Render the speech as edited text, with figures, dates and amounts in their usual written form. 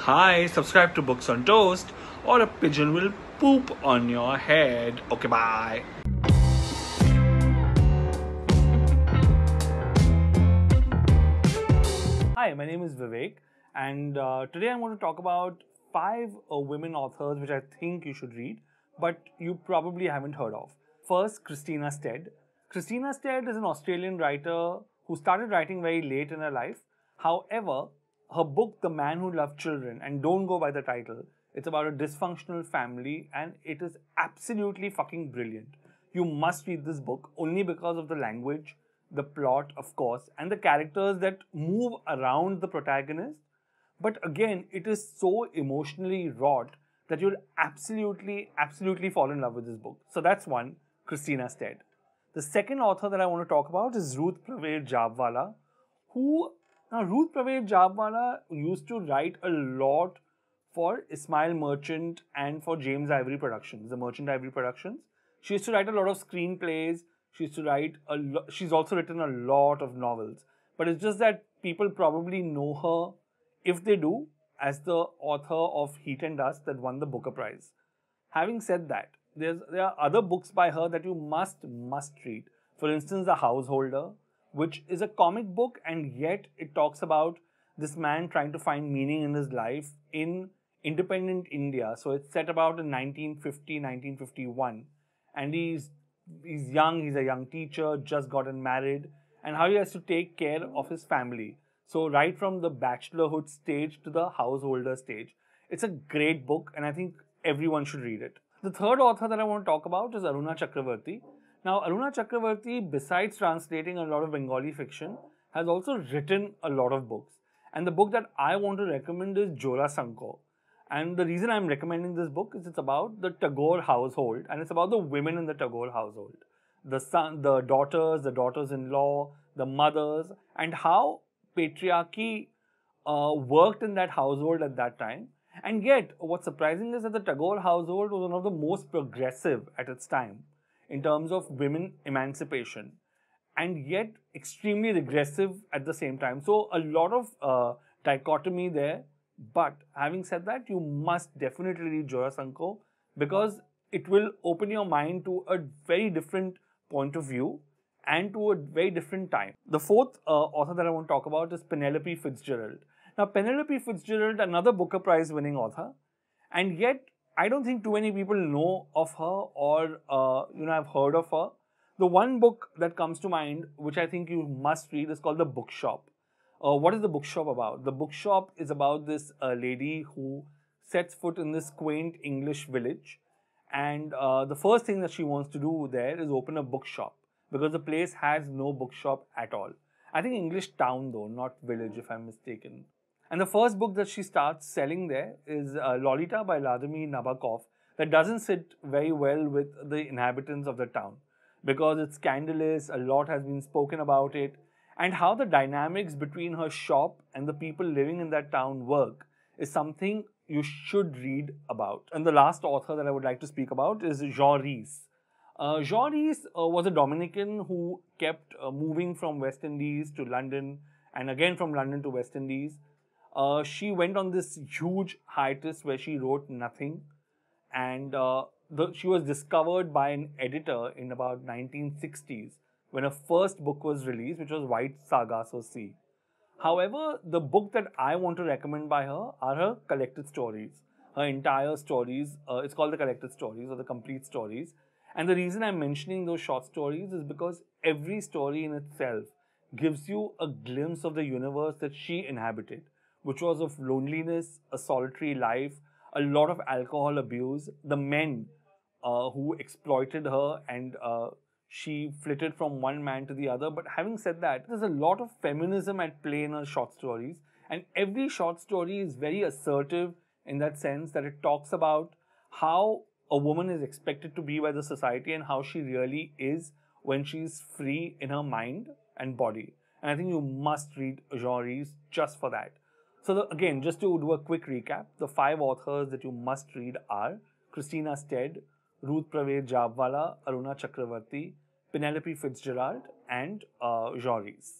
Hi, subscribe to Books on Toast or a pigeon will poop on your head. Okay, bye. Hi, my name is Vivek and today I'm going to talk about 5 women authors which I think you should read but you probably haven't heard of. First, Christina Stead. Christina Stead is an Australian writer who started writing very late in her life. However, her book, The Man Who Loved Children, and don't go by the title, it's about a dysfunctional family and it is absolutely fucking brilliant. You must read this book only because of the language, the plot, of course, and the characters that move around the protagonist. But again, it is so emotionally wrought that you'll absolutely fall in love with this book. So that's one, Christina Stead. The second author that I want to talk about is Ruth Prabhu, Now, Ruth Prabhu used to write a lot for Ismail Merchant and for James Ivory Productions, the Merchant Ivory Productions. She used to write a lot of screenplays. She's also written a lot of novels. But it's just that people probably know her, if they do, as the author of Heat and Dust that won the Booker Prize. Having said that, there are other books by her that you must read. For instance, The Householder, which is a comic book and yet it talks about this man trying to find meaning in his life in independent India. So it's set about in 1950, 1951. And he's young, he's a young teacher, just gotten married, and how he has to take care of his family. So right from the bachelorhood stage to the householder stage. It's a great book and I think everyone should read it. The third author that I want to talk about is Aruna Chakravarthy. Now, Aruna Chakravarthy, besides translating a lot of Bengali fiction, has also written a lot of books. And the book that I want to recommend is Jorasanko. And the reason I'm recommending this book is it's about the Tagore household and it's about the women in the Tagore household. The daughters-in-law, the mothers, and how patriarchy worked in that household at that time. And yet, what's surprising is that the Tagore household was one of the most progressive at its time in terms of women emancipation, and yet extremely regressive at the same time. So a lot of dichotomy there. But having said that, you must definitely read Jorasanko because it will open your mind to a very different point of view and to a very different time. The fourth author that I want to talk about is Penelope Fitzgerald. Now, Penelope Fitzgerald, another Booker Prize winning author, and yet I don't think too many people know of her or have heard of her. The one book that comes to mind, which I think you must read, is called The Bookshop. What is The Bookshop about? The Bookshop is about this lady who sets foot in this quaint English village, and the first thing that she wants to do there is open a bookshop because the place has no bookshop at all. I think English town though, not village if I'm mistaken. And the first book that she starts selling there is Lolita by Vladimir Nabokov that doesn't sit very well with the inhabitants of the town because it's scandalous, a lot has been spoken about it, and how the dynamics between her shop and the people living in that town work is something you should read about. And the last author that I would like to speak about is Rhys. Rhys was a Dominican who kept moving from West Indies to London and again from London to West Indies. She went on this huge hiatus where she wrote nothing, and she was discovered by an editor in about 1960s when her first book was released, which was White Sargasso Sea. However, the book that I want to recommend by her are her collected stories, her entire stories. It's called the collected stories or the complete stories. And the reason I'm mentioning those short stories is because every story in itself gives you a glimpse of the universe that she inhabited, which was of loneliness, a solitary life, a lot of alcohol abuse, the men who exploited her and she flitted from one man to the other. But having said that, there's a lot of feminism at play in her short stories. And every short story is very assertive in that sense that it talks about how a woman is expected to be by the society and how she really is when she's free in her mind and body. And I think you must read Rorys just for that. So again, just to do a quick recap, the 5 authors that you must read are Christina Stead, Ruth Prabhu, Jhabvala, Aruna Chakravarthy, Penelope Fitzgerald, and Rorys.